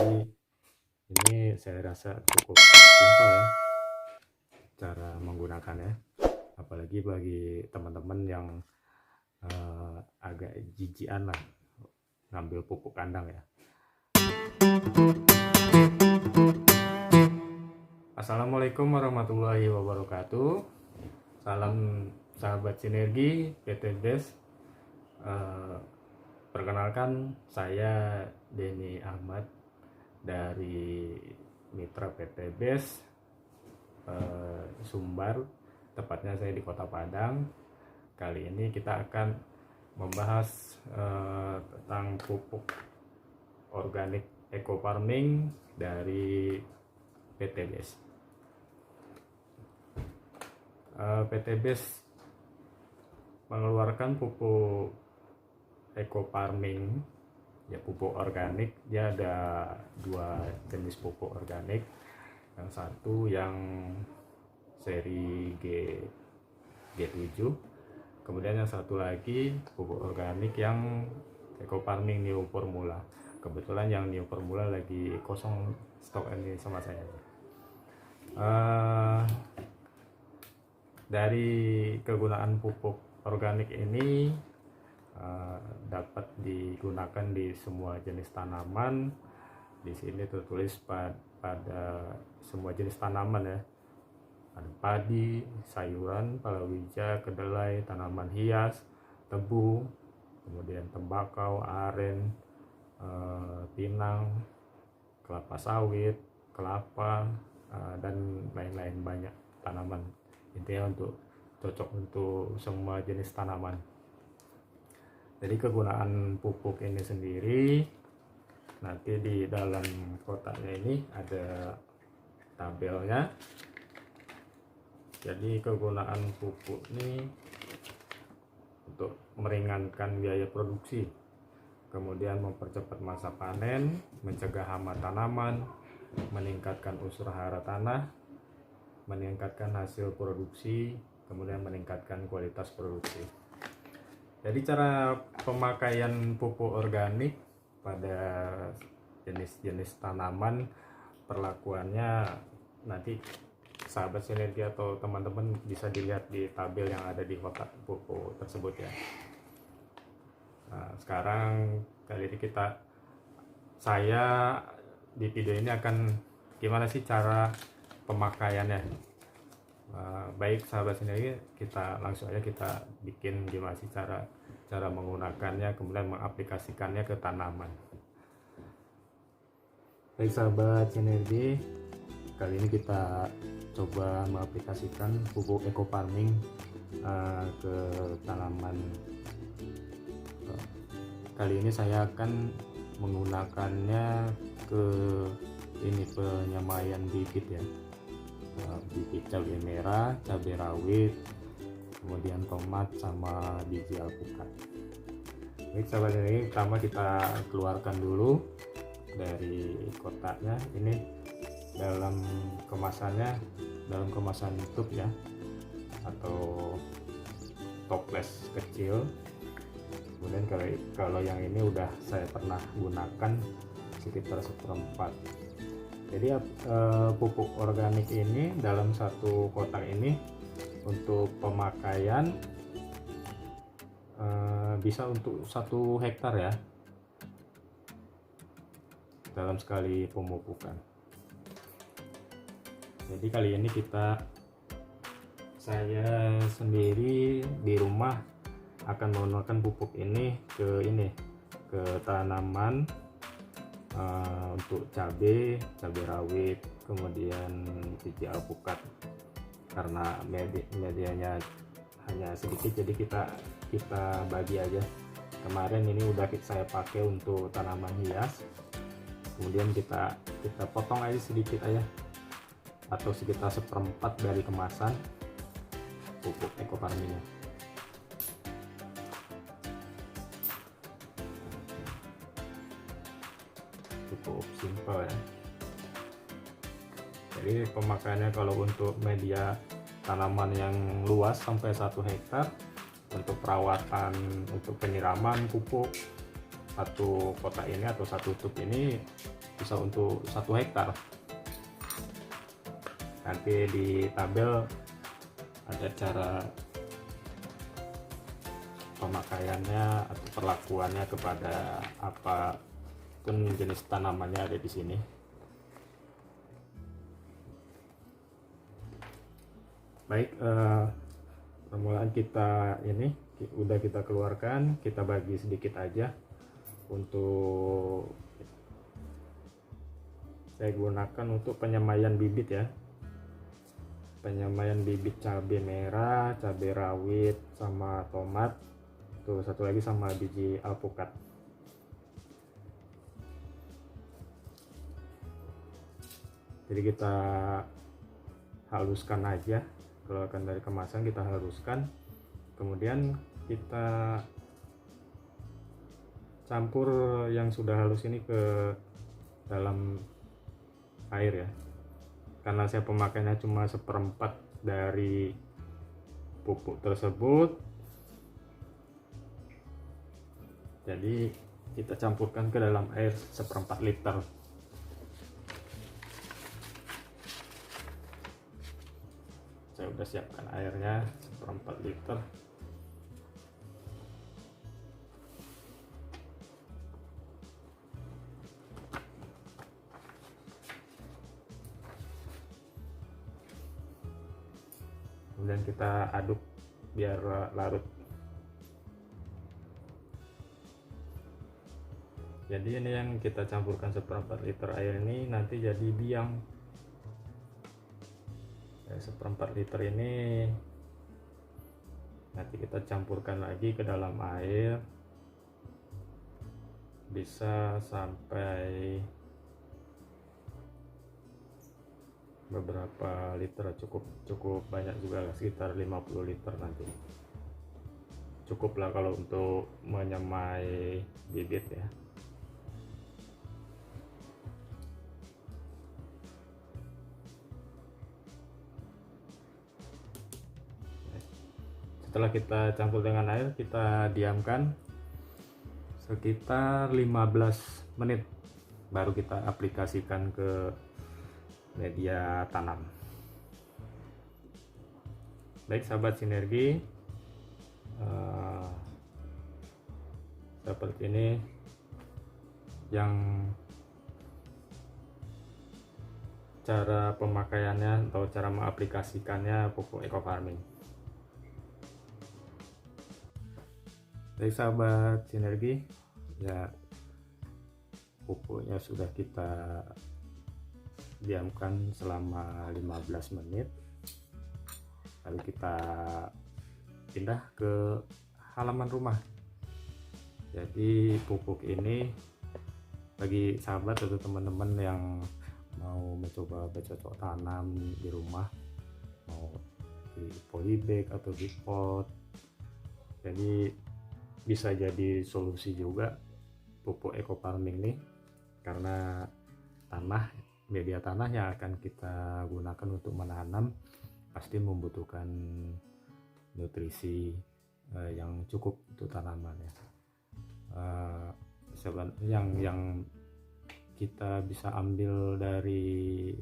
ini saya rasa cukup simpel ya cara menggunakannya, apalagi bagi teman-teman yang agak jijian lah ngambil pupuk kandang ya. Assalamualaikum warahmatullahi wabarakatuh. Salam sahabat sinergi PT BES. Perkenalkan, saya Denny Ahmad dari Mitra PT BES Sumbar, tepatnya saya di Kota Padang. Kali ini kita akan membahas tentang pupuk organik eco farming dari PT BES. PT BES mengeluarkan pupuk eco farming ya, pupuk organik. Dia ada dua jenis pupuk organik, yang satu yang seri G7, kemudian yang satu lagi pupuk organik yang eco farming new formula. Kebetulan yang new formula lagi kosong stok ini sama saya. Dari kegunaan pupuk organik ini dapat digunakan di semua jenis tanaman. Di sini tertulis pada semua jenis tanaman ya. Ada padi, sayuran, palawija, kedelai, tanaman hias, tebu, kemudian tembakau, aren, pinang, kelapa sawit, kelapa, dan lain-lain, banyak tanaman. Intinya cocok untuk semua jenis tanaman. Jadi kegunaan pupuk ini sendiri, nanti di dalam kotaknya ini ada tabelnya. Jadi kegunaan pupuk ini untuk meringankan biaya produksi, kemudian mempercepat masa panen, mencegah hama tanaman, meningkatkan unsur hara tanah, meningkatkan hasil produksi, kemudian meningkatkan kualitas produksi. Jadi cara pemakaian pupuk organik pada jenis-jenis tanaman, perlakuannya nanti sahabat sinergi atau teman-teman bisa dilihat di tabel yang ada di kotak pupuk tersebut ya. Nah, sekarang kali ini saya di video ini akan gimana sih cara pemakaiannya. Baik sahabat sinergi, kita langsung aja kita bikin gimana sih cara menggunakannya, kemudian mengaplikasikannya ke tanaman. Baik sahabat sinergi, kali ini kita coba mengaplikasikan pupuk eco farming ke tanaman. Kali ini saya akan menggunakannya ke penyemaian bibit ya, bibit cabai merah, cabai rawit, kemudian tomat sama biji alpukat. Baik sahabat, ini pertama kita keluarkan dulu dari kotaknya. Ini dalam kemasannya, dalam kemasan tube ya, atau toples kecil. Kemudian kalau yang ini udah saya pernah gunakan sekitar 1/4. Jadi pupuk organik ini dalam satu kotak ini untuk pemakaian bisa untuk 1 hektar ya, dalam sekali pemupukan. Jadi kali ini saya sendiri di rumah akan menggunakan pupuk ini ke tanaman, untuk cabai rawit, kemudian biji alpukat. Karena medianya hanya sedikit, jadi kita bagi aja. Kemarin ini udah saya pakai untuk tanaman hias, kemudian kita potong aja sedikit aja, atau sekitar 1/4 dari kemasan pupuk eco farming. Cukup simpel ya. Jadi pemakaiannya kalau untuk media tanaman yang luas sampai 1 hektar, untuk perawatan, untuk penyiraman pupuk, satu kotak ini atau satu tub ini bisa untuk 1 hektar. Nanti di tabel ada cara pemakaiannya atau perlakuannya kepada apapun jenis tanamannya ada di sini. Baik, permulaan kita ini udah kita keluarkan, kita bagi sedikit aja. Untuk saya gunakan untuk penyemaian bibit ya, penyemaian bibit cabai merah, cabai rawit, sama tomat, tuh satu lagi sama biji alpukat. Jadi kita haluskan aja, keluarkan dari kemasan, kita haluskan, kemudian kita campur yang sudah halus ini ke dalam air ya. Karena saya pemakaiannya cuma 1/4 dari pupuk tersebut, jadi kita campurkan ke dalam air 1/4 liter. Saya udah siapkan airnya 1/4 liter. Kemudian kita aduk biar larut. Jadi ini yang kita campurkan 1/4 liter air ini nanti jadi biang. 1/4 liter ini nanti kita campurkan lagi ke dalam air, bisa sampai beberapa liter, cukup banyak juga, sekitar 50 liter nanti. Cukup lah kalau untuk menyemai bibit ya. Setelah kita campur dengan air, kita diamkan sekitar 15 menit, baru kita aplikasikan ke media tanam. Baik sahabat sinergi, seperti ini yang cara pemakaiannya atau cara mengaplikasikannya pupuk eco farming. Baik sahabat sinergi, ya pupuknya sudah kita diamkan selama 15 menit, lalu kita pindah ke halaman rumah. Jadi pupuk ini bagi sahabat atau teman-teman yang mau mencoba bercocok tanam di rumah, mau di polybag atau di pot, jadi bisa jadi solusi juga pupuk eco farming nih, karena media tanah yang akan kita gunakan untuk menanam pasti membutuhkan nutrisi yang cukup untuk tanaman ya. Yang kita bisa ambil dari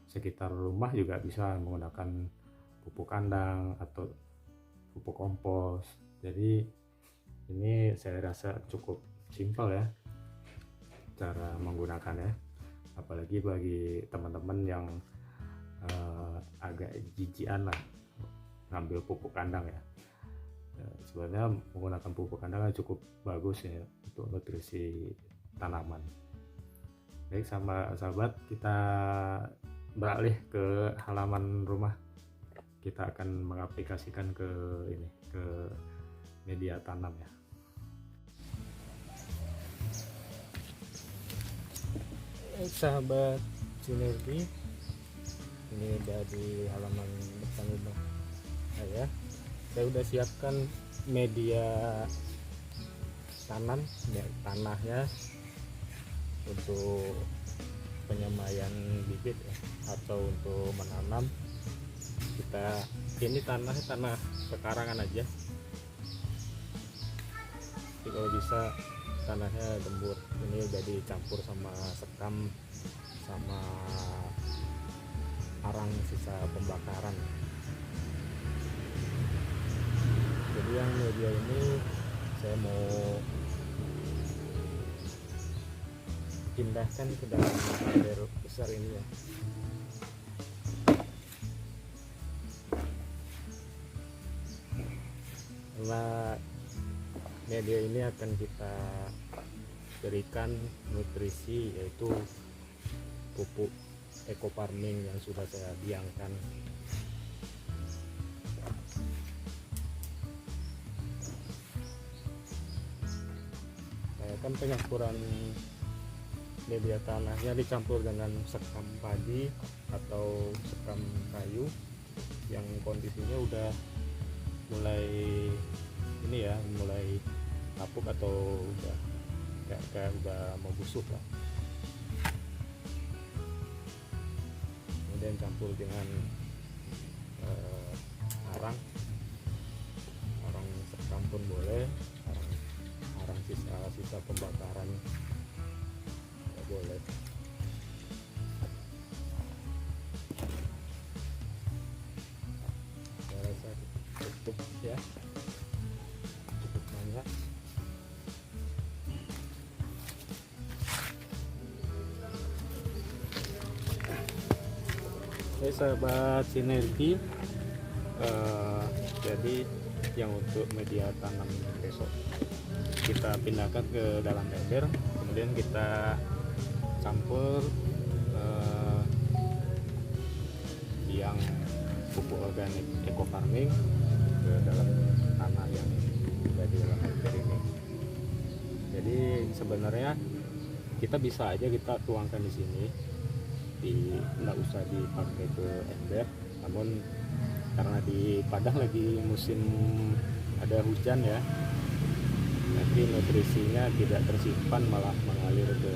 sekitar rumah juga bisa menggunakan pupuk kandang atau pupuk kompos. Jadi ini saya rasa cukup simpel ya cara menggunakannya, apalagi bagi teman-teman yang agak jijian lah ngambil pupuk kandang ya. Sebenarnya menggunakan pupuk kandang cukup bagus ya untuk nutrisi tanaman. Baik sama sahabat, kita beralih ke halaman rumah. Kita akan mengaplikasikan ke media tanam ya. Sahabat sinergi, ini udah di halaman depan rumah saya udah siapkan media tanam ya, tanahnya untuk penyemaian bibit ya, atau untuk menanam. Ini tanah pekarangan aja, jadi kalau bisa tanahnya gembur. ini udah dicampur sama sekam sama arang sisa pembakaran. Jadi yang media ini saya mau pindahkan ke dalam ember besar ini ya. Karena media ini akan kita berikan nutrisi, yaitu pupuk eco farming yang sudah saya biangkan. Kan penyampuran media tanahnya dicampur dengan sekam padi atau sekam kayu yang kondisinya udah mulai ini ya, mulai lapuk atau udah kayak udah mau busuk lah. Kemudian campur dengan arang sekam pun boleh, arang sisa pembakaran ya boleh. Saya rasa cukup ya, cukup banyak. Oke sahabat sinergi, jadi yang untuk media tanam besok kita pindahkan ke dalam ember, kemudian kita campur yang pupuk organik eco farming ke dalam tanah yang ada di dalam ember ini. Jadi sebenarnya kita bisa aja kita tuangkan di sini, nggak usah dipakai ke ember, namun karena di Padang lagi musim ada hujan ya, nanti nutrisinya tidak tersimpan malah mengalir ke,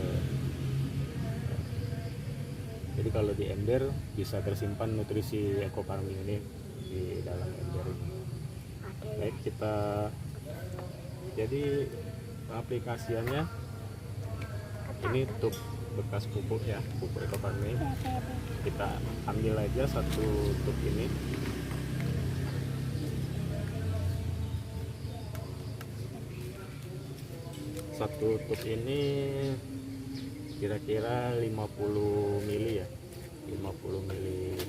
jadi kalau di ember bisa tersimpan nutrisi eco farming ini di dalam ember ini. Baik, kita jadi aplikasiannya ini tub bekas pupuk ya, pupuk eco farming. Kita ambil aja satu tub ini, satu tub ini kira-kira 50 mili ya, 50 ml.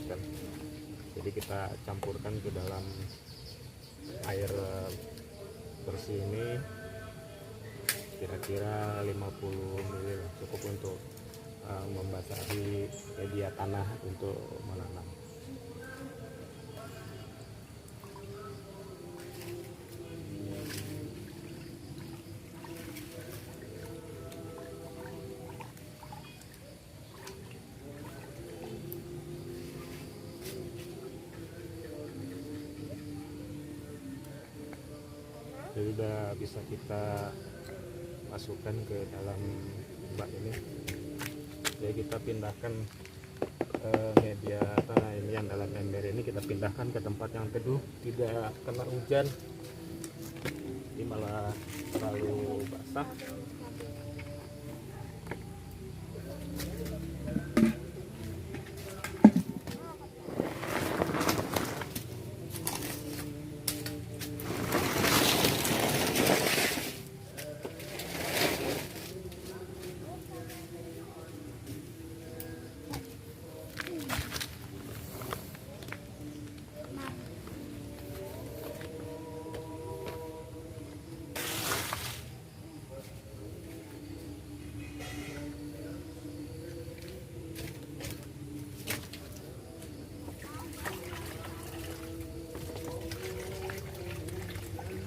Jadi kita campurkan ke dalam air bersih ini kira-kira 50 ml, cukup untuk membasahi media tanah untuk menanam. Jadi udah bisa kita masukkan ke dalam bak ini. Jadi kita pindahkan media tanah ini yang dalam ember ini, kita pindahkan ke tempat yang teduh, tidak kena hujan, ini malah terlalu basah.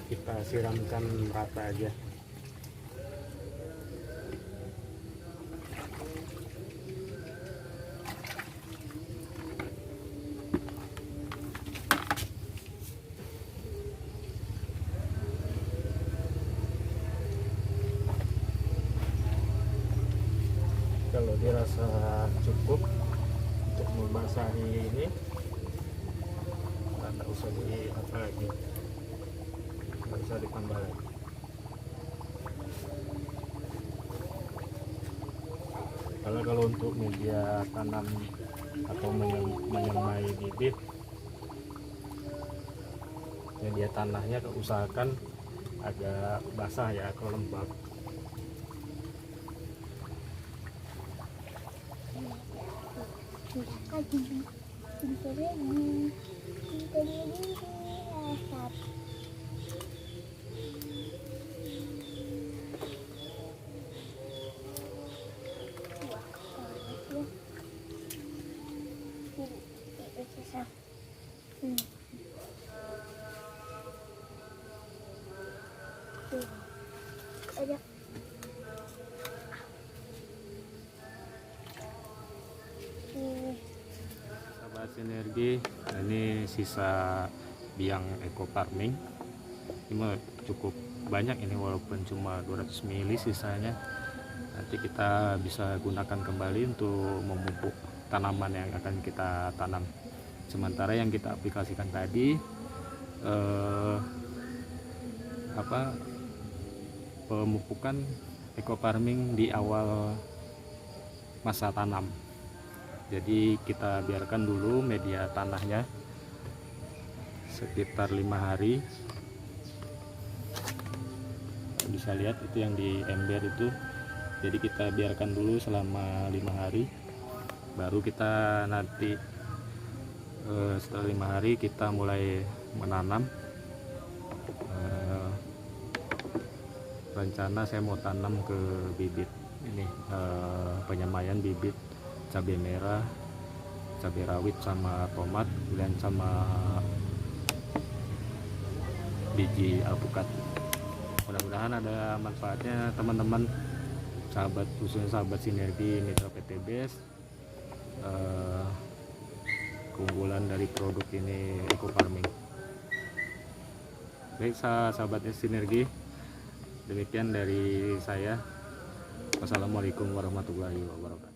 Kita siramkan rata aja. Kalau dirasa cukup untuk membasahi ini, tidak usah di apa lagi, nggak usah ditambah lagi. Kalau untuk media tanam atau menyemai bibit, media tanahnya usahakan agak basah ya atau lembab. Ada. Sahabat Sinergi, ini sisa biang eco farming. Ini mah cukup banyak ini, walaupun cuma 200 ml sisanya. Nanti kita bisa gunakan kembali untuk memupuk tanaman yang akan kita tanam. Sementara yang kita aplikasikan tadi pemupukan eco farming di awal masa tanam. Jadi kita biarkan dulu media tanahnya sekitar 5 hari. Bisa lihat itu yang di ember itu. Jadi kita biarkan dulu selama 5 hari, baru kita nanti setelah 5 hari kita mulai menanam. Rencana saya mau tanam ke bibit ini, penyemaian bibit cabai merah, cabai rawit sama tomat, dan sama biji alpukat. Mudah-mudahan ada manfaatnya teman-teman, sahabat, khususnya sahabat Sinergi Mitra PTBS. Keunggulan dari produk ini eco farming. Baik sahabatnya Sinergi, demikian dari saya. Wassalamualaikum warahmatullahi wabarakatuh.